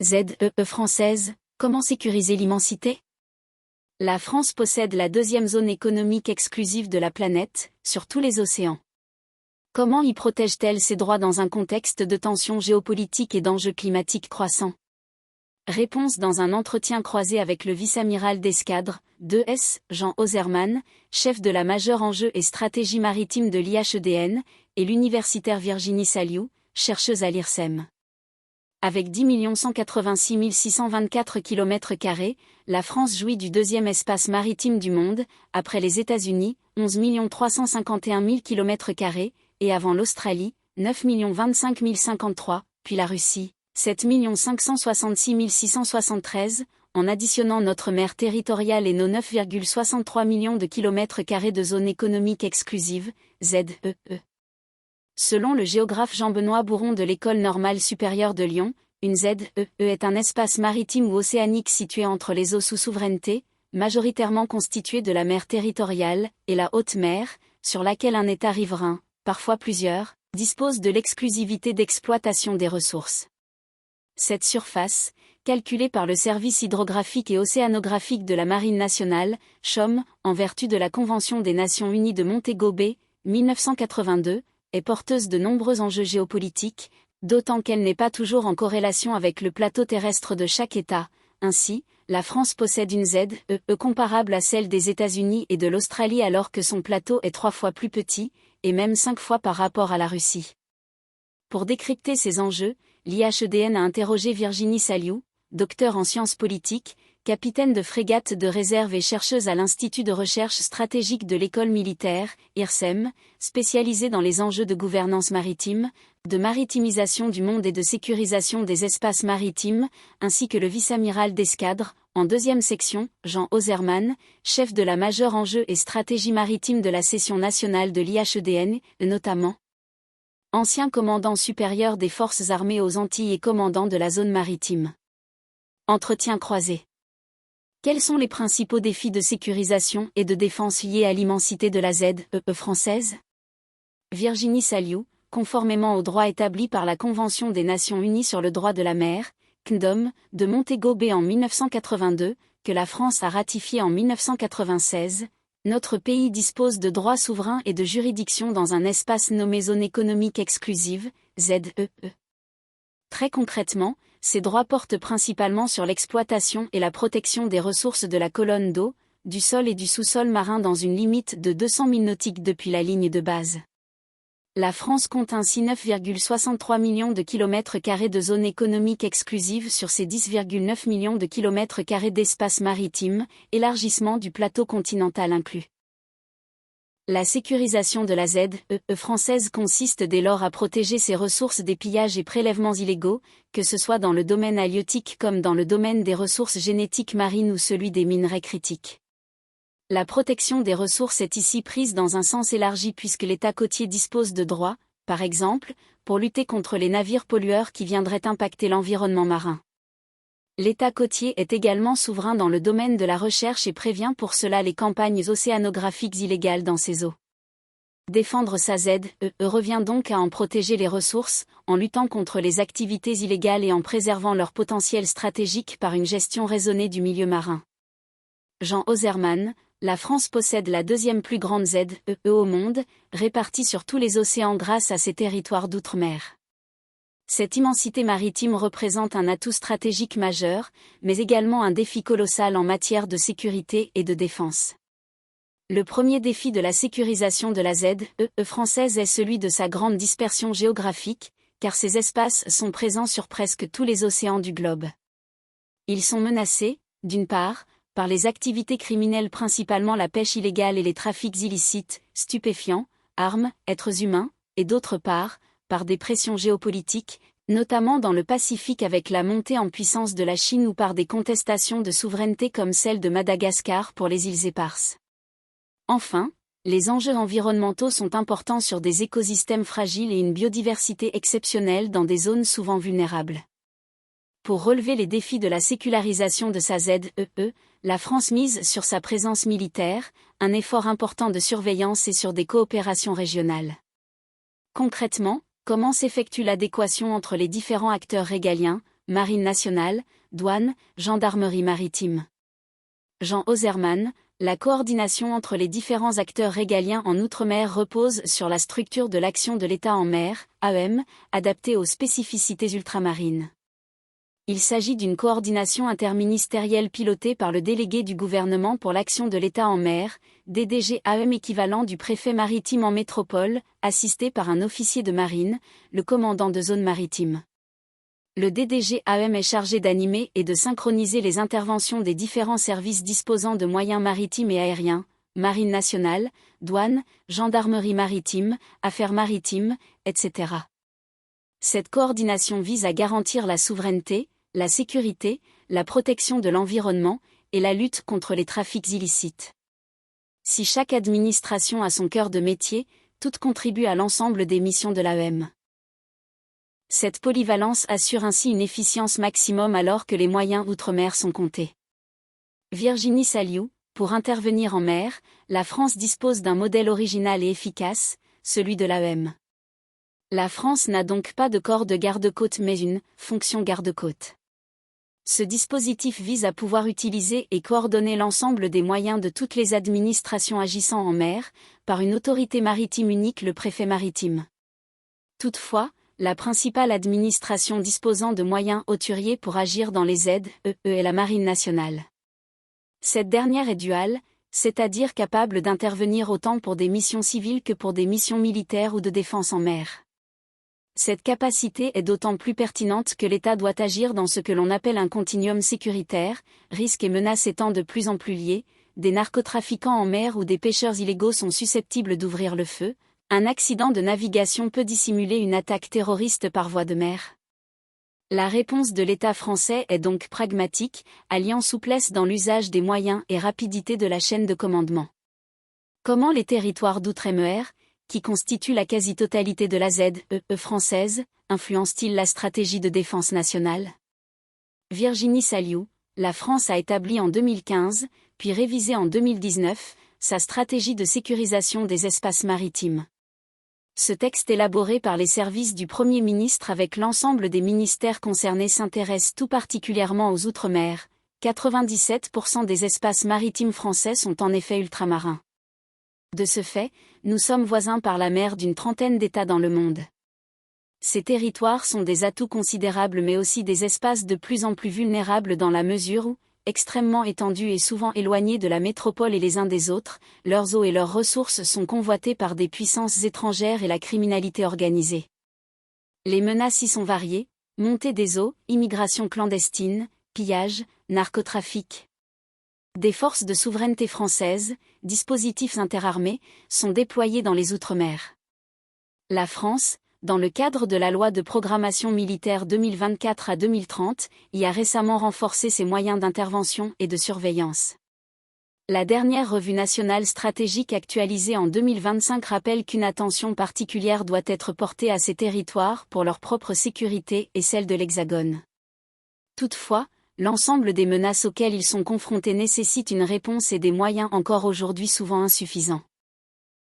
ZEE française, comment sécuriser l'immensité? La France possède la deuxième zone économique exclusive de la planète, sur tous les océans. Comment y protège-t-elle ses droits dans un contexte de tensions géopolitiques et d'enjeux climatiques croissants? Réponse dans un entretien croisé avec le vice-amiral d'escadre, 2S, Jean Ozerman, chef de la majeure enjeux et stratégie maritime de l'IHEDN, et l'universitaire Virginie Saliou, chercheuse à l'IRSEM. Avec 10 186 624 km², la France jouit du deuxième espace maritime du monde, après les États-Unis, 11 351 000 km², et avant l'Australie, 9 025 053, puis la Russie, 7 566 673, en additionnant notre mer territoriale et nos 9,63 millions de km² de zone économique exclusive, ZEE. Selon le géographe Jean-Benoît Bouron de l'École normale supérieure de Lyon, une ZEE est un espace maritime ou océanique situé entre les eaux sous souveraineté, majoritairement constitué de la mer territoriale, et la haute mer, sur laquelle un État riverain, parfois plusieurs, dispose de l'exclusivité d'exploitation des ressources. Cette surface, calculée par le Service hydrographique et océanographique de la Marine nationale, CHOM, en vertu de la Convention des Nations unies de Montego Bay, 1982, est porteuse de nombreux enjeux géopolitiques, d'autant qu'elle n'est pas toujours en corrélation avec le plateau terrestre de chaque État. Ainsi, la France possède une ZEE comparable à celle des États-Unis et de l'Australie alors que son plateau est 3 fois plus petit, et même 5 fois par rapport à la Russie. Pour décrypter ces enjeux, l'IHEDN a interrogé Virginie Saliou, docteur en sciences politiques, capitaine de frégate de réserve et chercheuse à l'Institut de recherche stratégique de l'école militaire, IRSEM, spécialisée dans les enjeux de gouvernance maritime, de maritimisation du monde et de sécurisation des espaces maritimes, ainsi que le vice-amiral d'escadre, en deuxième section, Jean Ozerman, chef de la majeure enjeux et stratégie maritime de la section nationale de l'IHEDN, notamment ancien commandant supérieur des forces armées aux Antilles et commandant de la zone maritime. Entretien croisé. Quels sont les principaux défis de sécurisation et de défense liés à l'immensité de la ZEE française? Virginie Saliou, conformément au droit établi par la Convention des Nations unies sur le droit de la mer, CNDOM, de Montego Bay en 1982, que la France a ratifié en 1996, notre pays dispose de droits souverains et de juridiction dans un espace nommé Zone économique exclusive, ZEE. Très concrètement, ces droits portent principalement sur l'exploitation et la protection des ressources de la colonne d'eau, du sol et du sous-sol marin dans une limite de 200 000 nautiques depuis la ligne de base. La France compte ainsi 9,63 millions de km² de zone économique exclusive sur ses 10,9 millions de km² d'espace maritime, élargissement du plateau continental inclus. La sécurisation de la ZEE française consiste dès lors à protéger ses ressources des pillages et prélèvements illégaux, que ce soit dans le domaine halieutique comme dans le domaine des ressources génétiques marines ou celui des minerais critiques. La protection des ressources est ici prise dans un sens élargi puisque l'État côtier dispose de droits, par exemple, pour lutter contre les navires pollueurs qui viendraient impacter l'environnement marin. L'État côtier est également souverain dans le domaine de la recherche et prévient pour cela les campagnes océanographiques illégales dans ces eaux. Défendre sa ZEE revient donc à en protéger les ressources, en luttant contre les activités illégales et en préservant leur potentiel stratégique par une gestion raisonnée du milieu marin. Jean Ozerman, la France possède la deuxième plus grande ZEE au monde, répartie sur tous les océans grâce à ses territoires d'outre-mer. Cette immensité maritime représente un atout stratégique majeur, mais également un défi colossal en matière de sécurité et de défense. Le premier défi de la sécurisation de la ZEE française est celui de sa grande dispersion géographique, car ces espaces sont présents sur presque tous les océans du globe. Ils sont menacés, d'une part, par les activités criminelles principalement la pêche illégale et les trafics illicites, stupéfiants, armes, êtres humains, et d'autre part, par des pressions géopolitiques, notamment dans le Pacifique avec la montée en puissance de la Chine ou par des contestations de souveraineté comme celle de Madagascar pour les îles Éparses. Enfin, les enjeux environnementaux sont importants sur des écosystèmes fragiles et une biodiversité exceptionnelle dans des zones souvent vulnérables. Pour relever les défis de la sécularisation de sa ZEE, la France mise sur sa présence militaire, un effort important de surveillance et sur des coopérations régionales. Concrètement, comment s'effectue l'adéquation entre les différents acteurs régaliens, Marine nationale, douane, gendarmerie maritime. Jean Ozerman, la coordination entre les différents acteurs régaliens en Outre-mer repose sur la structure de l'action de l'État en mer, AEM, adaptée aux spécificités ultramarines. Il s'agit d'une coordination interministérielle pilotée par le délégué du gouvernement pour l'action de l'État en mer, DDG AEM équivalent du préfet maritime en métropole, assisté par un officier de marine, le commandant de zone maritime. Le DDG AEM est chargé d'animer et de synchroniser les interventions des différents services disposant de moyens maritimes et aériens, marine nationale, douane, gendarmerie maritime, affaires maritimes, etc. Cette coordination vise à garantir la souveraineté, la sécurité, la protection de l'environnement et la lutte contre les trafics illicites. Si chaque administration a son cœur de métier, toutes contribuent à l'ensemble des missions de l'AEM. Cette polyvalence assure ainsi une efficience maximum alors que les moyens outre-mer sont comptés. Virginie Saliou, pour intervenir en mer, la France dispose d'un modèle original et efficace, celui de l'AEM. La France n'a donc pas de corps de garde-côte mais une fonction garde-côte. Ce dispositif vise à pouvoir utiliser et coordonner l'ensemble des moyens de toutes les administrations agissant en mer, par une autorité maritime unique, le préfet maritime. Toutefois, la principale administration disposant de moyens hauturiers pour agir dans les ZEE est la Marine nationale. Cette dernière est duale, c'est-à-dire capable d'intervenir autant pour des missions civiles que pour des missions militaires ou de défense en mer. Cette capacité est d'autant plus pertinente que l'État doit agir dans ce que l'on appelle un continuum sécuritaire, risques et menaces étant de plus en plus liés, des narcotrafiquants en mer ou des pêcheurs illégaux sont susceptibles d'ouvrir le feu, un accident de navigation peut dissimuler une attaque terroriste par voie de mer. La réponse de l'État français est donc pragmatique, alliant souplesse dans l'usage des moyens et rapidité de la chaîne de commandement. Comment les territoires d'outre-mer, qui constituent la quasi-totalité de la ZEE française, influencent-ils la stratégie de défense nationale? Virginie Saliou, la France a établi en 2015, puis révisé en 2019, sa stratégie de sécurisation des espaces maritimes. Ce texte élaboré par les services du Premier ministre avec l'ensemble des ministères concernés s'intéresse tout particulièrement aux Outre-mer. 97% des espaces maritimes français sont en effet ultramarins. De ce fait, nous sommes voisins par la mer d'une trentaine d'États dans le monde. Ces territoires sont des atouts considérables mais aussi des espaces de plus en plus vulnérables dans la mesure où, extrêmement étendus et souvent éloignés de la métropole et les uns des autres, leurs eaux et leurs ressources sont convoitées par des puissances étrangères et la criminalité organisée. Les menaces y sont variées, montée des eaux, immigration clandestine, pillage, narcotrafic. Des forces de souveraineté françaises, dispositifs interarmés, sont déployés dans les Outre-mer. La France, dans le cadre de la loi de programmation militaire 2024 à 2030, y a récemment renforcé ses moyens d'intervention et de surveillance. La dernière revue nationale stratégique actualisée en 2025 rappelle qu'une attention particulière doit être portée à ces territoires pour leur propre sécurité et celle de l'Hexagone. Toutefois, l'ensemble des menaces auxquelles ils sont confrontés nécessite une réponse et des moyens encore aujourd'hui souvent insuffisants.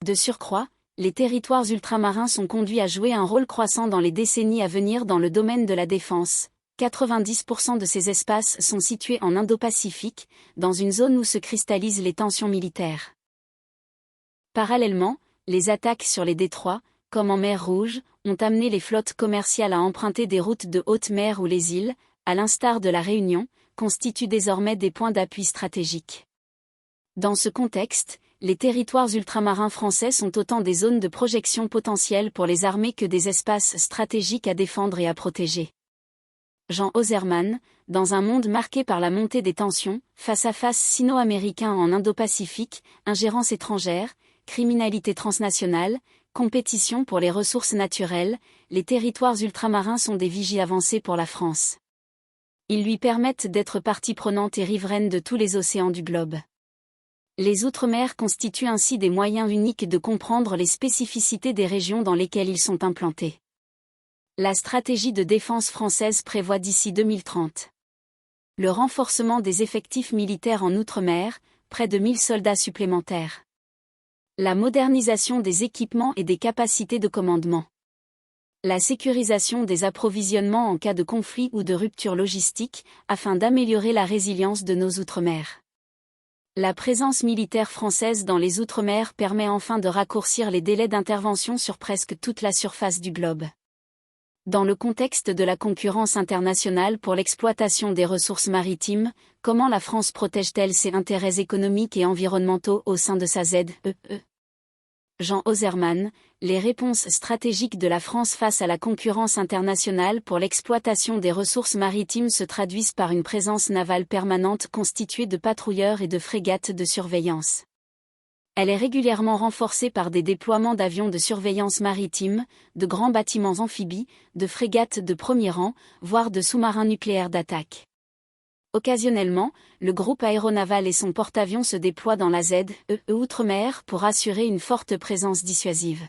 De surcroît, les territoires ultramarins sont conduits à jouer un rôle croissant dans les décennies à venir dans le domaine de la défense. 90% de ces espaces sont situés en Indo-Pacifique, dans une zone où se cristallisent les tensions militaires. Parallèlement, les attaques sur les détroits, comme en mer Rouge, ont amené les flottes commerciales à emprunter des routes de haute mer où les îles, à l'instar de la Réunion, constituent désormais des points d'appui stratégiques. Dans ce contexte, les territoires ultramarins français sont autant des zones de projection potentielles pour les armées que des espaces stratégiques à défendre et à protéger. Jean Ozerman, dans un monde marqué par la montée des tensions, face-à-face sino-américain en Indo-Pacifique, ingérence étrangère, criminalité transnationale, compétition pour les ressources naturelles, les territoires ultramarins sont des vigies avancées pour la France. Ils lui permettent d'être partie prenante et riveraine de tous les océans du globe. Les Outre-mer constituent ainsi des moyens uniques de comprendre les spécificités des régions dans lesquelles ils sont implantés. La stratégie de défense française prévoit d'ici 2030 le renforcement des effectifs militaires en Outre-mer, près de 1000 soldats supplémentaires. La modernisation des équipements et des capacités de commandement. La sécurisation des approvisionnements en cas de conflit ou de rupture logistique, afin d'améliorer la résilience de nos outre-mer. La présence militaire française dans les outre-mer permet enfin de raccourcir les délais d'intervention sur presque toute la surface du globe. Dans le contexte de la concurrence internationale pour l'exploitation des ressources maritimes, comment la France protège-t-elle ses intérêts économiques et environnementaux au sein de sa ZEE? Jean Ozerman, les réponses stratégiques de la France face à la concurrence internationale pour l'exploitation des ressources maritimes se traduisent par une présence navale permanente constituée de patrouilleurs et de frégates de surveillance. Elle est régulièrement renforcée par des déploiements d'avions de surveillance maritime, de grands bâtiments amphibies, de frégates de premier rang, voire de sous-marins nucléaires d'attaque. Occasionnellement, le groupe aéronaval et son porte-avions se déploient dans la ZEE Outre-mer pour assurer une forte présence dissuasive.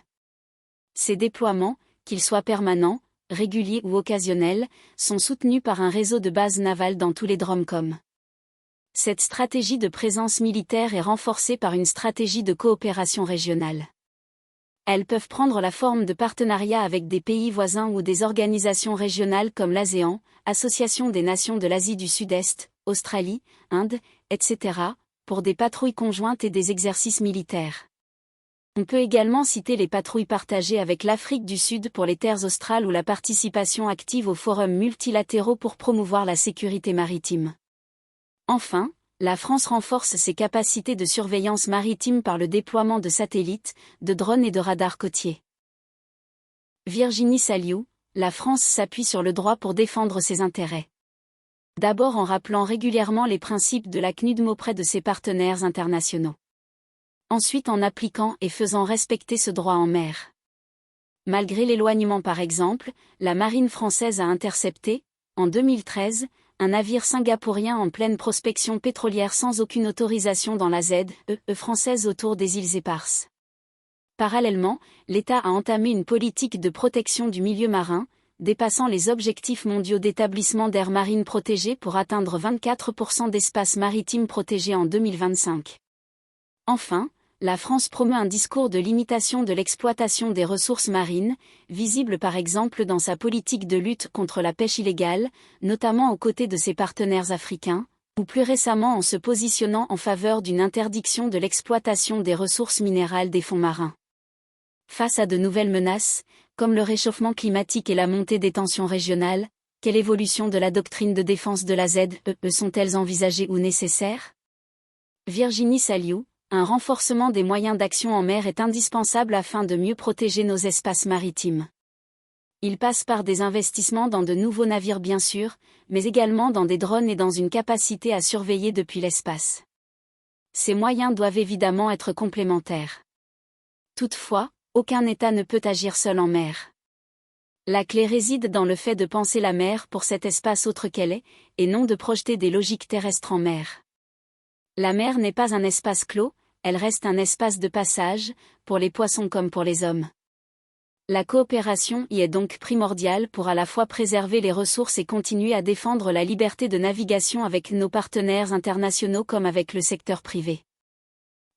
Ces déploiements, qu'ils soient permanents, réguliers ou occasionnels, sont soutenus par un réseau de bases navales dans tous les DROMCOM. Cette stratégie de présence militaire est renforcée par une stratégie de coopération régionale. Elles peuvent prendre la forme de partenariats avec des pays voisins ou des organisations régionales comme l'ASEAN, Association des Nations de l'Asie du Sud-Est, Australie, Inde, etc., pour des patrouilles conjointes et des exercices militaires. On peut également citer les patrouilles partagées avec l'Afrique du Sud pour les terres australes ou la participation active aux forums multilatéraux pour promouvoir la sécurité maritime. Enfin, la France renforce ses capacités de surveillance maritime par le déploiement de satellites, de drones et de radars côtiers. Virginie Saliou, la France s'appuie sur le droit pour défendre ses intérêts. D'abord en rappelant régulièrement les principes de la CNUDM auprès de ses partenaires internationaux. Ensuite en appliquant et faisant respecter ce droit en mer. Malgré l'éloignement par exemple, la marine française a intercepté, en 2013, un navire singapourien en pleine prospection pétrolière sans aucune autorisation dans la ZEE française autour des îles Éparses. Parallèlement, l'État a entamé une politique de protection du milieu marin, dépassant les objectifs mondiaux d'établissement d'aires marines protégées pour atteindre 24% d'espaces maritimes protégés en 2025. Enfin, la France promeut un discours de limitation de l'exploitation des ressources marines, visible par exemple dans sa politique de lutte contre la pêche illégale, notamment aux côtés de ses partenaires africains, ou plus récemment en se positionnant en faveur d'une interdiction de l'exploitation des ressources minérales des fonds marins. Face à de nouvelles menaces, comme le réchauffement climatique et la montée des tensions régionales, quelle évolution de la doctrine de défense de la ZEE sont-elles envisagées ou nécessaires? Virginie Saliou, un renforcement des moyens d'action en mer est indispensable afin de mieux protéger nos espaces maritimes. Il passe par des investissements dans de nouveaux navires bien sûr, mais également dans des drones et dans une capacité à surveiller depuis l'espace. Ces moyens doivent évidemment être complémentaires. Toutefois, aucun État ne peut agir seul en mer. La clé réside dans le fait de penser la mer pour cet espace autre qu'elle est, et non de projeter des logiques terrestres en mer. La mer n'est pas un espace clos, elle reste un espace de passage, pour les poissons comme pour les hommes. La coopération y est donc primordiale pour à la fois préserver les ressources et continuer à défendre la liberté de navigation avec nos partenaires internationaux comme avec le secteur privé.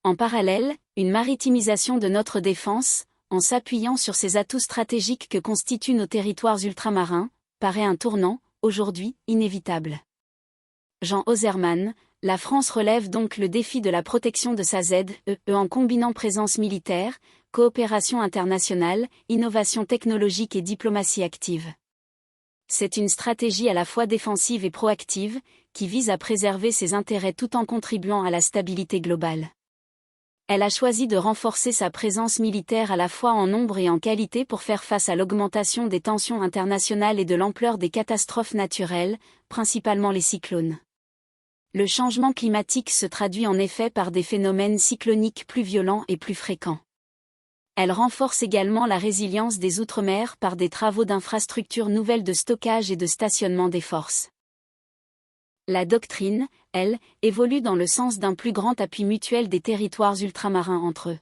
En parallèle, une maritimisation de notre défense, en s'appuyant sur ces atouts stratégiques que constituent nos territoires ultramarins, paraît un tournant, aujourd'hui, inévitable. Jean Ozerman, la France relève donc le défi de la protection de sa ZEE en combinant présence militaire, coopération internationale, innovation technologique et diplomatie active. C'est une stratégie à la fois défensive et proactive, qui vise à préserver ses intérêts tout en contribuant à la stabilité globale. Elle a choisi de renforcer sa présence militaire à la fois en nombre et en qualité pour faire face à l'augmentation des tensions internationales et de l'ampleur des catastrophes naturelles, principalement les cyclones. Le changement climatique se traduit en effet par des phénomènes cycloniques plus violents et plus fréquents. Elle renforce également la résilience des outre-mer par des travaux d'infrastructures nouvelles de stockage et de stationnement des forces. La doctrine, elle, évolue dans le sens d'un plus grand appui mutuel des territoires ultramarins entre eux.